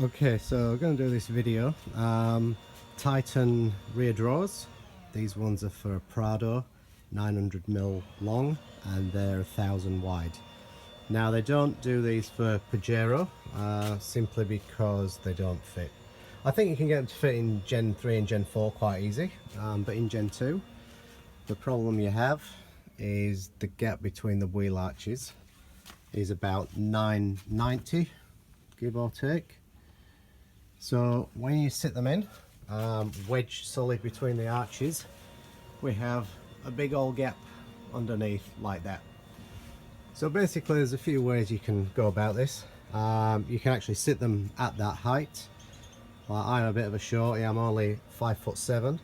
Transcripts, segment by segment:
Okay, so I'm going to do this video. Titan rear drawers. These ones are for Prado, 900mm long, and they're 1000 wide. Now they don't do these for Pajero, simply because they don't fit. I think you can get them to fit in Gen 3 and Gen 4 quite easy, but in Gen 2, the problem you have is the gap between the wheel arches is about 990, give or take. So when you sit them in, wedged solid between the arches, we have a big old gap underneath like that. So basically there's a few ways you can go about this. You can actually sit them at that height. I'm a bit of a shorty, I'm only 5'7".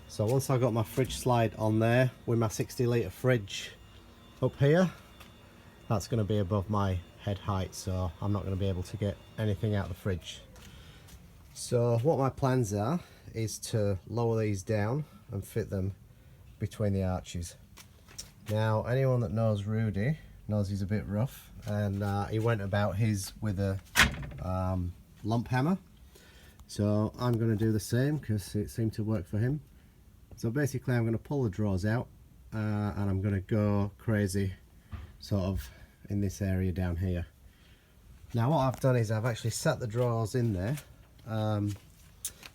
So once I've got my fridge slide on there with my 60-litre fridge up here, that's going to be above my head height, so I'm not going to be able to get anything out of the fridge. So what my plans are is to lower these down and fit them between the arches. Now anyone that knows Rudy knows he's a bit rough, and he went about his with a lump hammer. So I'm going to do the same because it seemed to work for him. So basically I'm going to pull the drawers out and I'm going to go crazy sort of in this area down here. Now what I've done is I've actually set the drawers in there. I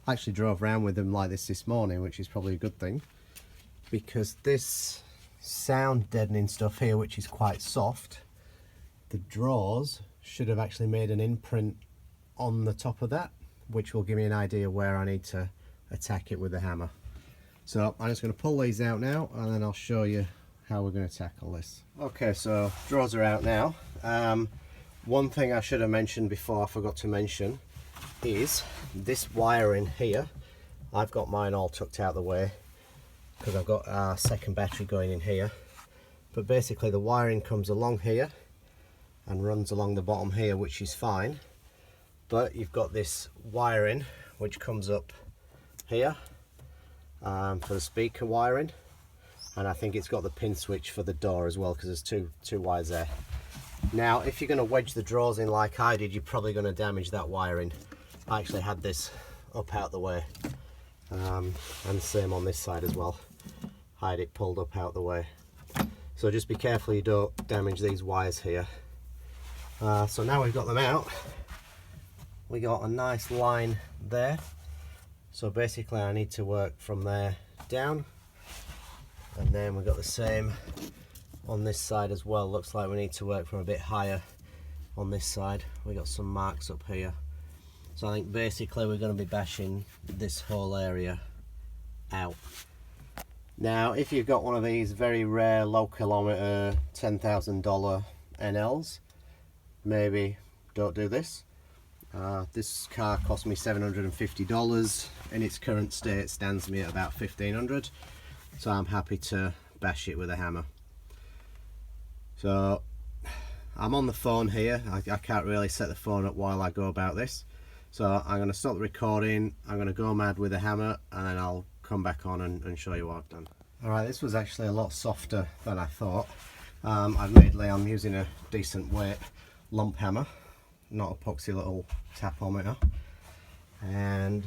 actually drove around with them like this morning, which is probably a good thing, because this sound deadening stuff here, which is quite soft, the drawers should have actually made an imprint on the top of that, which will give me an idea where I need to attack it with the hammer. So I'm just going to pull these out now and then I'll show you how we're going to tackle this. Okay, so drawers are out now. One thing I should have mentioned before I forgot to mention is this wiring here. I've got mine all tucked out the way because I've got a second battery going in here, but basically the wiring comes along here and runs along the bottom here, which is fine, but you've got this wiring which comes up here for the speaker wiring, and I think it's got the pin switch for the door as well, because there's two wires there. Now if you're going to wedge the drawers in like I did, you're probably going to damage that wiring. I actually had this up out the way, and same on this side as well. I had it pulled up out the way. So just be careful you don't damage these wires here. So now we've got them out, we got a nice line there. So basically I need to work from there down, and then we've got the same on this side as well. Looks like we need to work from a bit higher on this side. We got some marks up here. So I think basically we're going to be bashing this whole area out. Now if you've got one of these very rare low kilometre $10,000 NLs, maybe don't do this. This car cost me $750. In its current state stands me at about $1,500, so I'm happy to bash it with a hammer. So I'm on the phone here, I can't really set the phone up while I go about this. So I'm going to stop the recording, I'm going to go mad with a hammer, and then I'll come back on and show you what I've done. Alright, this was actually a lot softer than I thought. Admittedly I'm using a decent weight lump hammer, not a poxy little tapometer. And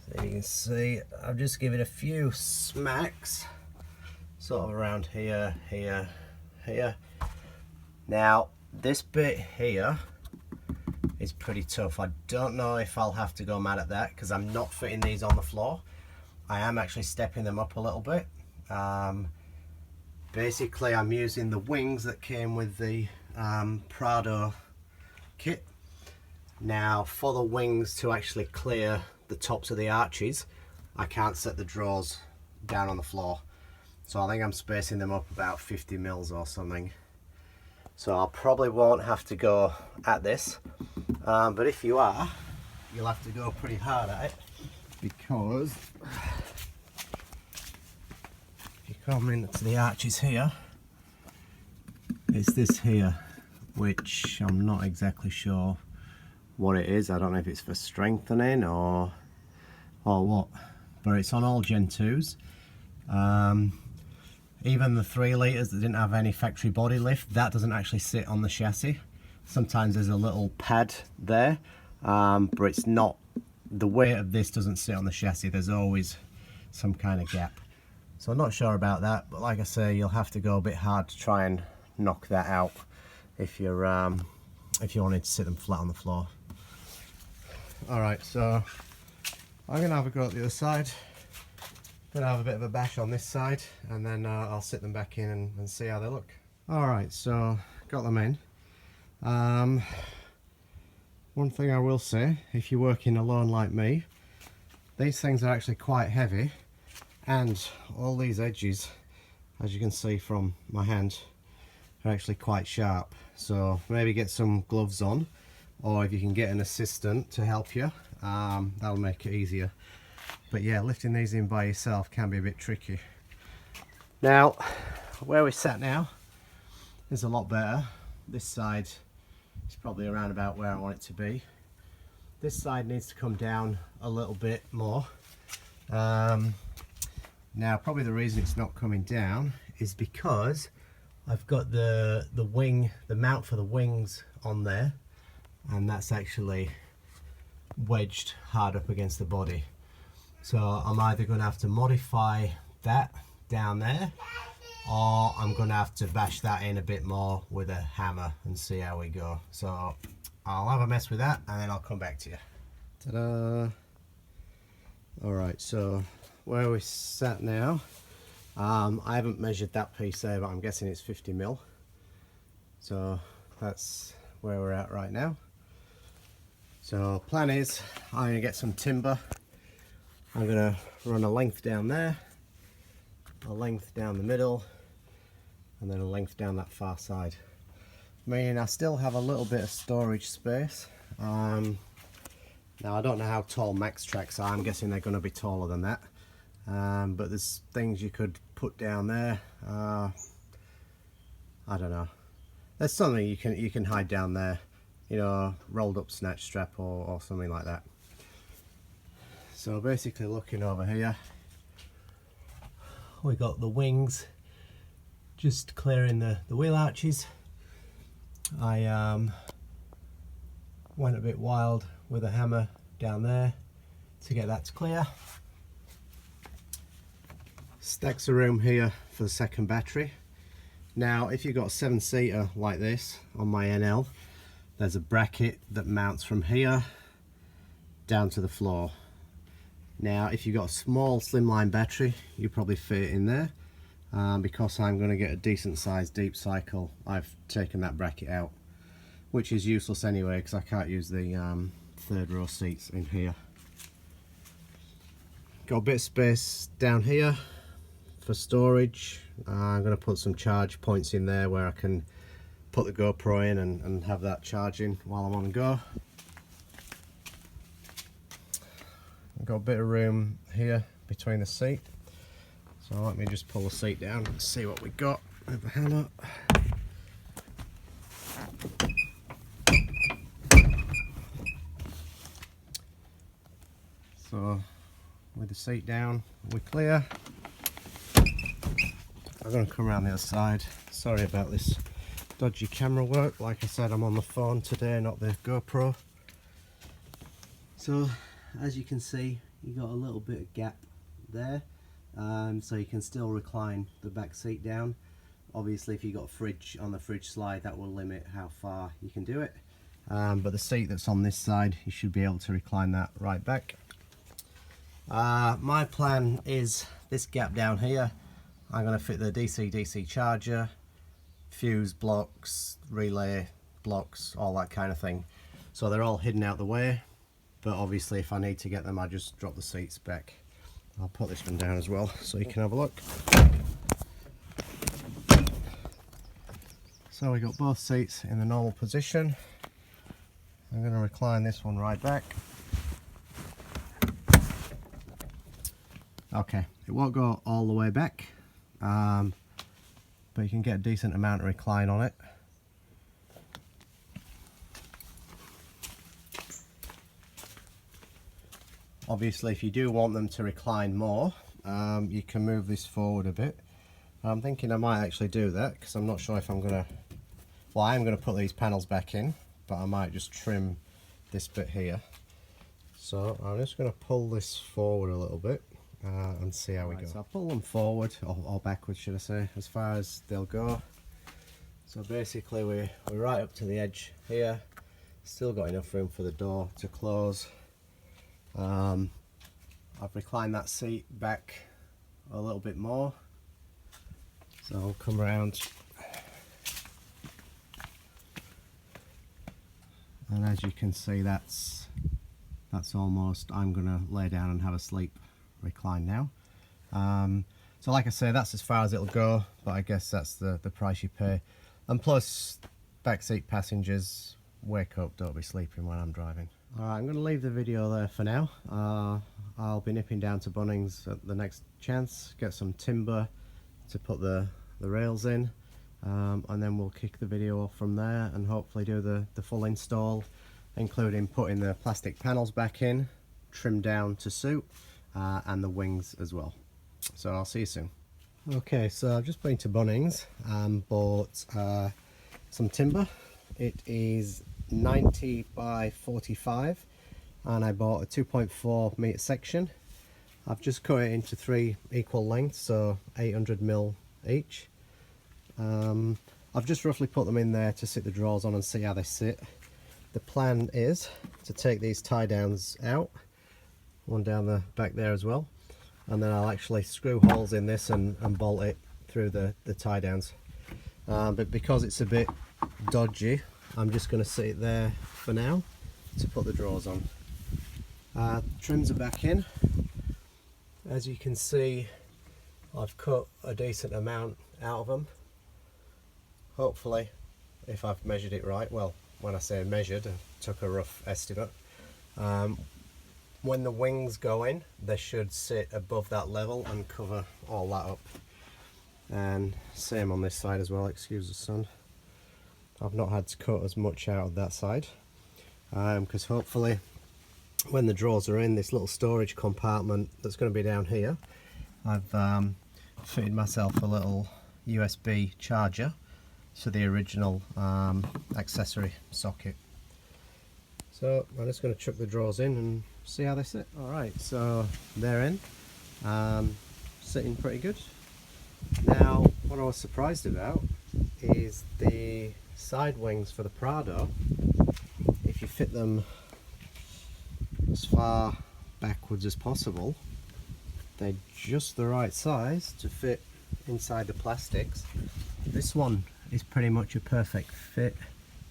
so you can see I've just given it a few smacks, sort of around here, here, here. Now this bit here is pretty tough. I don't know if I'll have to go mad at that because I'm not fitting these on the floor. I am actually stepping them up a little bit. Basically I'm using the wings that came with the Prado kit. Now for the wings to actually clear the tops of the arches, I can't set the drawers down on the floor. So I think I'm spacing them up about 50 mils or something. So I probably won't have to go at this, but if you are, you'll have to go pretty hard at it, because if you come into the arches here, it's this here, which I'm not exactly sure what it is. I don't know if it's for strengthening or what, but it's on all Gen 2s. Even the 3 litres that didn't have any factory body lift, that doesn't actually sit on the chassis. Sometimes there's a little pad there, but it's not, the weight of this doesn't sit on the chassis. There's always some kind of gap. So I'm not sure about that, but like I say, you'll have to go a bit hard to try and knock that out if you're if you wanted to sit them flat on the floor. Alright, so I'm gonna have a go at the other side. Gonna have a bit of a bash on this side, and then I'll sit them back in and see how they look. Alright, so got them in. One thing I will say, if you're working alone like me, these things are actually quite heavy, and all these edges, as you can see from my hand, are actually quite sharp. So maybe get some gloves on, or if you can get an assistant to help you, that'll make it easier. But yeah, lifting these in by yourself can be a bit tricky. Now, where we're sat now is a lot better. This side is probably around about where I want it to be. This side needs to come down a little bit more. Now, probably the reason it's not coming down is because I've got the wing, the mount for the wings on there, and that's actually wedged hard up against the body. So I'm either going to have to modify that down there, or I'm going to have to bash that in a bit more with a hammer and see how we go. So I'll have a mess with that, and then I'll come back to you. Ta-da! Alright, so where we sat now, I haven't measured that piece there, but I'm guessing it's 50mm. So that's where we're at right now. So plan is, I'm going to get some timber. I'm going to run a length down there, a length down the middle, and then a length down that far side. Meaning I still have a little bit of storage space. Now I don't know how tall max tracks are. I'm guessing they're going to be taller than that. But there's things you could put down there. I don't know. There's something you can hide down there. You know, rolled up snatch strap or something like that. So basically, looking over here, we got the wings just clearing the wheel arches. I went a bit wild with a hammer down there to get that to clear. Stacks of room here for the second battery. Now if you've got a 7-seater like this on my NL, there's a bracket that mounts from here down to the floor. Now if you've got a small slimline battery, you probably fit it in there. Because I'm going to get a decent sized deep cycle, I've taken that bracket out, which is useless anyway because I can't use the third row seats in here. Got a bit of space down here for storage. I'm going to put some charge points in there where I can put the GoPro in and have that charging while I'm on the go. I've got a bit of room here between the seat, so let me just pull the seat down and see what we got with the hammer. So with the seat down, we're clear. I'm going to come around the other side. Sorry about this dodgy camera work. Like I said, I'm on the phone today, not the GoPro. So as you can see, you got a little bit of gap there, so you can still recline the back seat down. Obviously if you've got a fridge on the fridge slide, that will limit how far you can do it, but the seat that's on this side, you should be able to recline that right back. My plan is this gap down here, I'm going to fit the DC-DC charger, fuse blocks, relay blocks, all that kind of thing, so they're all hidden out the way. But obviously if I need to get them, I just drop the seats back. I'll put this one down as well so you can have a look. So we got both seats in the normal position. I'm going to recline this one right back. Okay, it won't go all the way back, but you can get a decent amount of recline on it. Obviously if you do want them to recline more, you can move this forward a bit. I'm thinking I might actually do that because I'm not sure if I'm going to, well I am going to put these panels back in, but I might just trim this bit here. So I'm just going to pull this forward a little bit and see how we go. So I'll pull them forward, or backwards should I say, as far as they'll go. So basically we're right up to the edge here. Still got enough room for the door to close. I've reclined that seat back a little bit more. So I'll come around. And as you can see, that's almost, I'm gonna lay down and have a sleep recline now. So like I say, that's as far as it'll go, but I guess that's the price you pay. And plus, backseat passengers, wake up, don't be sleeping when I'm driving. Alright, I'm gonna leave the video there for now. I'll be nipping down to Bunnings at the next chance, get some timber to put the rails in. And then we'll kick the video off from there and hopefully do the full install, including putting the plastic panels back in, trimmed down to suit, and the wings as well. So I'll see you soon. Okay, so I've just been to Bunnings and bought some timber. It is 90 by 45 and I bought a 2.4 metre section. I've just cut it into 3 equal lengths, so 800mm each. I've just roughly put them in there to sit the drawers on and see how they sit. The plan is to take these tie downs out, one down the back there as well, and then I'll actually screw holes in this and bolt it through the tie downs. But because it's a bit dodgy, I'm just going to sit it there for now to put the drawers on. Trims are back in. As you can see, I've cut a decent amount out of them. Hopefully, if I've measured it right, well, when I say measured, I took a rough estimate. When the wings go in, they should sit above that level and cover all that up. And same on this side as well, excuse the sun. I've not had to cut as much out of that side, because hopefully when the drawers are in, this little storage compartment that's going to be down here, I've fitted myself a little USB charger to the original accessory socket. So I'm just going to chuck the drawers in and see how they sit. Alright, so they're in, sitting pretty good. Now what I was surprised about is the side wings for the Prado. If you fit them as far backwards as possible, they're just the right size to fit inside the plastics. This one is pretty much a perfect fit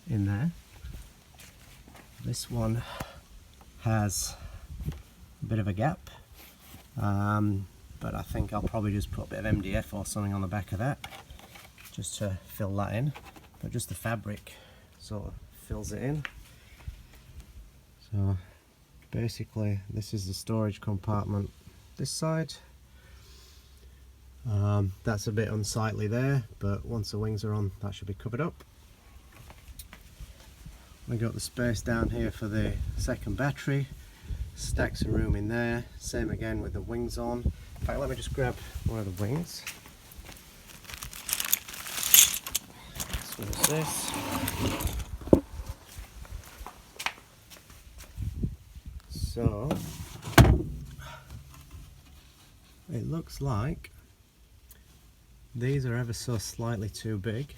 in there. This one has a bit of a gap, but I think I'll probably just put a bit of MDF or something on the back of that just to fill that in, but just the fabric sort of fills it in. So basically this is the storage compartment this side. That's a bit unsightly there, but once the wings are on, that should be covered up. We got the space down here for the second battery, stacks of room in there, same again with the wings on. In fact, let me just grab one of the wings. So there's this. So it looks like these are ever so slightly too big.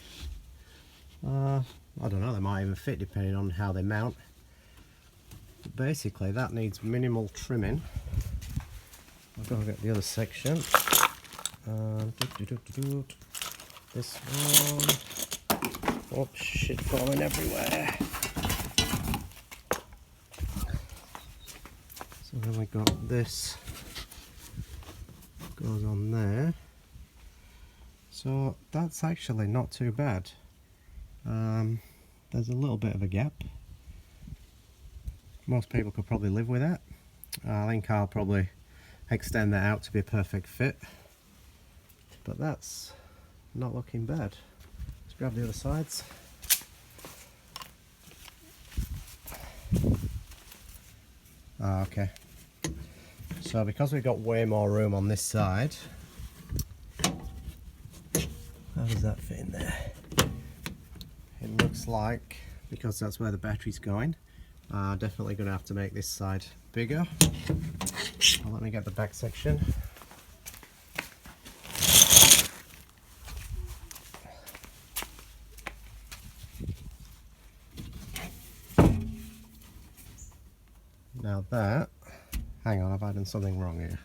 I don't know, they might even fit depending on how they mount. But basically that needs minimal trimming. I've got to get the other section. This one. Oops, shit falling everywhere. So then we got this, goes on there. So that's actually not too bad. There's a little bit of a gap. Most people could probably live with that. I think I'll probably extend that out to be a perfect fit. But that's not looking bad. Let's grab the other sides. Okay. So because we've got way more room on this side, how does that fit in there? It looks like, because that's where the battery's going, Definitely going to have to make this side bigger. Well, let me get the back section. Now that, hang on, I've done something wrong here.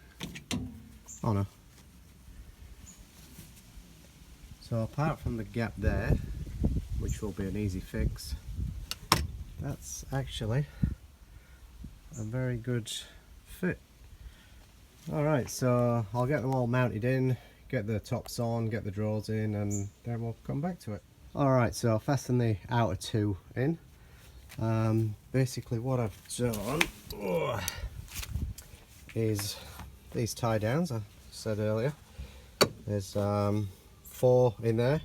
Oh no. So apart from the gap there, which will be an easy fix, that's actually a very good fit. Alright, so I'll get them all mounted in, get the tops on, get the drawers in, and then we'll come back to it. Alright, so I'll fasten the outer two in. Basically what I've done is these tie downs I said earlier. There's 4 in there.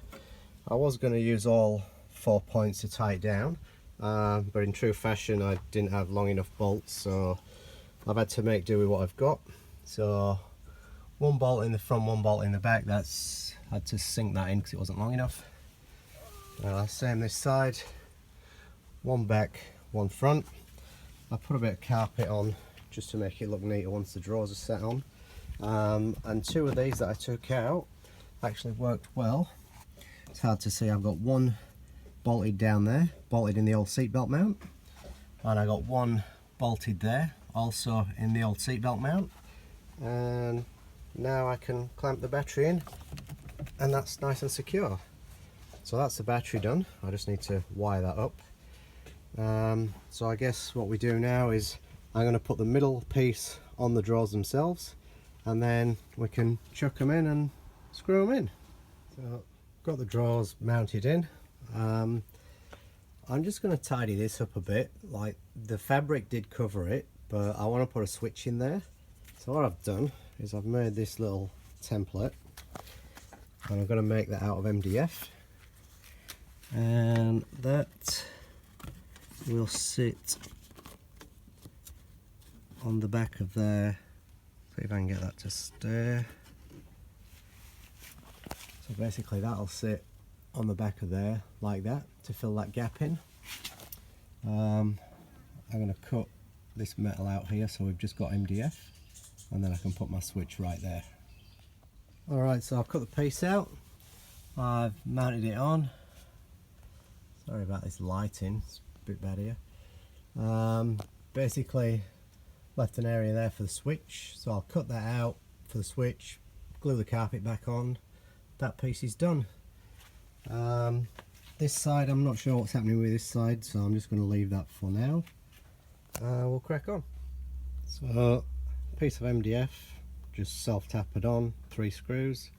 I was going to use all 4 points to tie it down, but in true fashion I didn't have long enough bolts, so I've had to make do with what I've got. So 1 bolt in the front, 1 bolt in the back. That's had to sink that in because it wasn't long enough. Same this side, 1 back, 1 front. I put a bit of carpet on just to make it look neater once the drawers are set on. And 2 of these that I took out actually worked well. It's hard to see. I've got 1 bolted down there, bolted in the old seatbelt mount, and I got 1 bolted there, also in the old seatbelt mount. And now I can clamp the battery in, and that's nice and secure. So that's the battery done. I just need to wire that up. So I guess what we do now is I'm going to put the middle piece on the drawers themselves, and then we can chuck them in and screw them in. So got the drawers mounted in. I'm just going to tidy this up a bit. Like, the fabric did cover it, but I want to put a switch in there. So what I've done is I've made this little template, and I'm going to make that out of MDF, and that will sit on the back of there. See if I can get that to stay. So basically that'll sit on the back of there like that to fill that gap in. I'm going to cut this metal out here so we've just got MDF, and then I can put my switch right there. Alright, so I've cut the piece out, I've mounted it on. Sorry about this lighting, it's a bit bad here. Basically left an area there for the switch, so I'll cut that out for the switch, glue the carpet back on. That piece is done. This side, I'm not sure what's happening with this side, so I'm just going to leave that for now. We'll crack on. So, piece of MDF, just self-tapered on, 3 screws.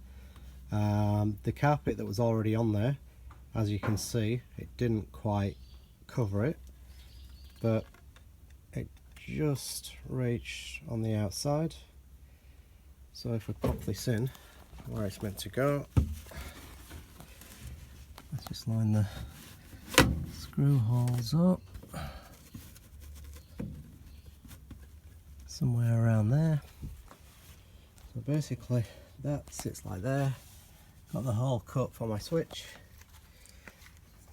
The carpet that was already on there, as you can see, it didn't quite cover it, but it just reached on the outside. So if we pop this in where it's meant to go, let's just line the screw holes up somewhere around there. So basically that sits like there. Got the hole cut for my switch.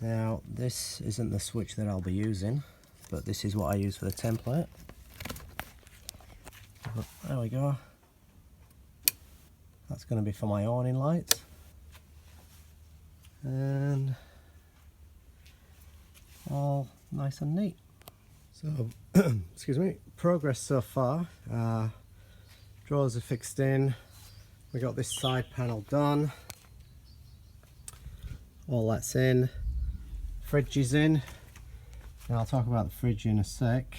Now this isn't the switch that I'll be using, but this is what I use for the template. But there we go. That's going to be for my awning lights. And all nice and neat. So, excuse me, progress so far. Drawers are fixed in. We got this side panel done. All that's in. Fridge is in. Now I'll talk about the fridge in a sec.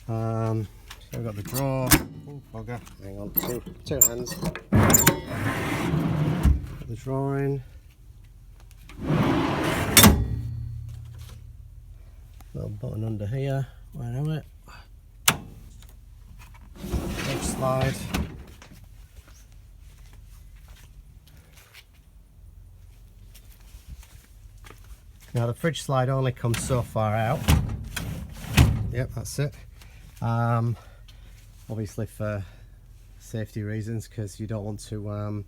So we've got the drawer. Oh, bugger. Hang on, two hands. Put the drawer in. Little button under here. Where am it? Fridge slide. Now the fridge slide only comes so far out. Yep, that's it. Obviously for safety reasons, because you don't want to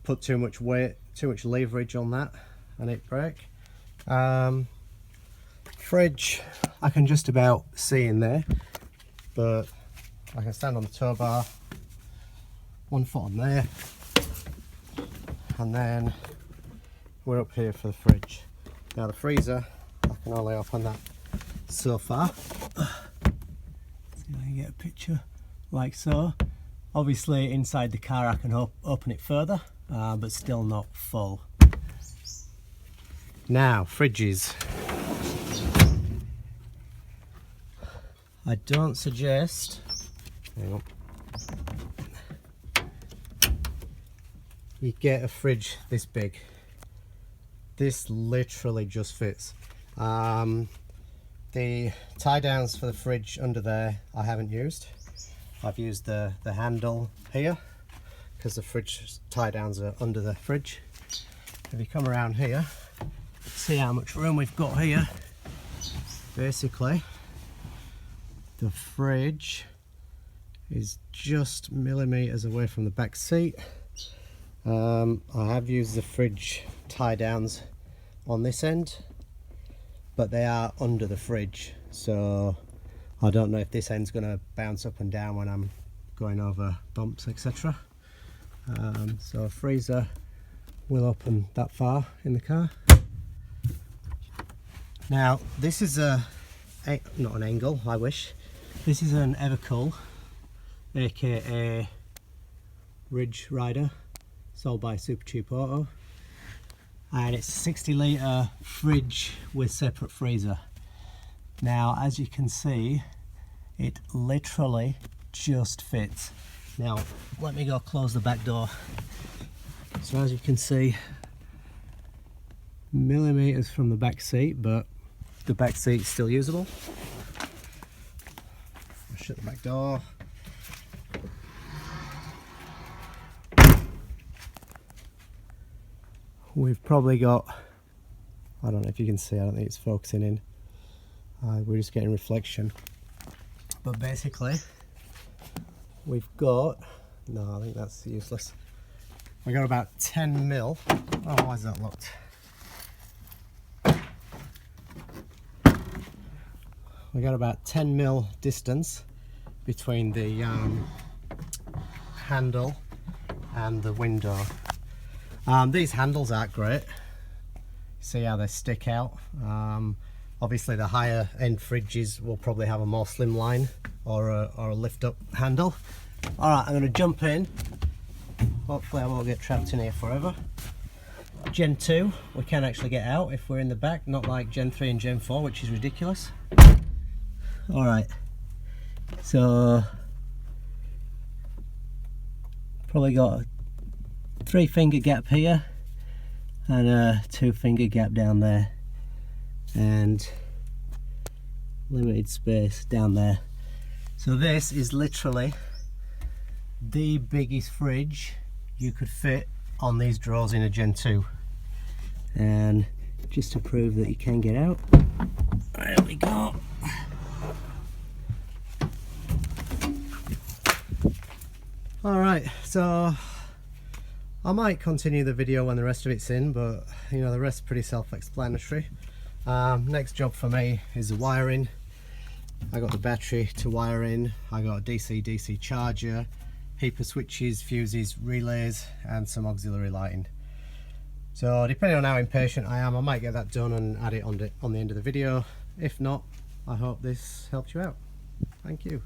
put too much weight, too much leverage on that and it break. Fridge, I can just about see in there, but I can stand on the tow bar, 1 foot on there, and then we're up here for the fridge. Now the freezer, I can only open that so far. See if I can get a picture like so. Obviously inside the car I can open it further, but still not full. Now fridges. I don't suggest, hang on, you get a fridge this big. This literally just fits. The tie downs for the fridge under there I haven't used. I've used the handle here because the fridge tie downs are under the fridge. If you come around here, see how much room we've got here. Basically the fridge is just millimeters away from the back seat. I have used the fridge tie downs on this end, but they are under the fridge, so I don't know if this end's going to bounce up and down when I'm going over bumps, etc. So a freezer will open that far in the car. Now this is not an angle, I wish. This is an Evercool, aka Ridge Rider, sold by Super Cheap Auto, and it's a 60 litre fridge with separate freezer. Now as you can see, it literally just fits. Now let me go close the back door. So as you can see, millimeters from the back seat, but the back seat's still usable. I'll shut the back door. We've probably got, I don't know if you can see, I don't think it's focusing in. We're just getting reflection. But basically, we've got, no, I think that's useless. We got about 10 mil. Oh, why is that locked? We got about 10 mil distance between the handle and the window. These handles aren't great. See how they stick out. Obviously the higher end fridges will probably have a more slimline or a lift up handle. Alright, I'm going to jump in. Hopefully I won't get trapped in here forever. Gen 2, we can actually get out if we're in the back, not like Gen 3 and Gen 4, which is ridiculous. Alright, so probably got a 3-finger gap here and a 2-finger gap down there, and limited space down there. So this is literally the biggest fridge you could fit on these drawers in a Gen 2. And just to prove that you can get out, there we go. Alright, so I might continue the video when the rest of it's in, but you know, the rest's pretty self-explanatory. Next job for me is the wiring. I got the battery to wire in, I got a DC-DC charger, heap of switches, fuses, relays, and some auxiliary lighting. So depending on how impatient I am, I might get that done and add it on the end of the video. If not, I hope this helped you out. Thank you.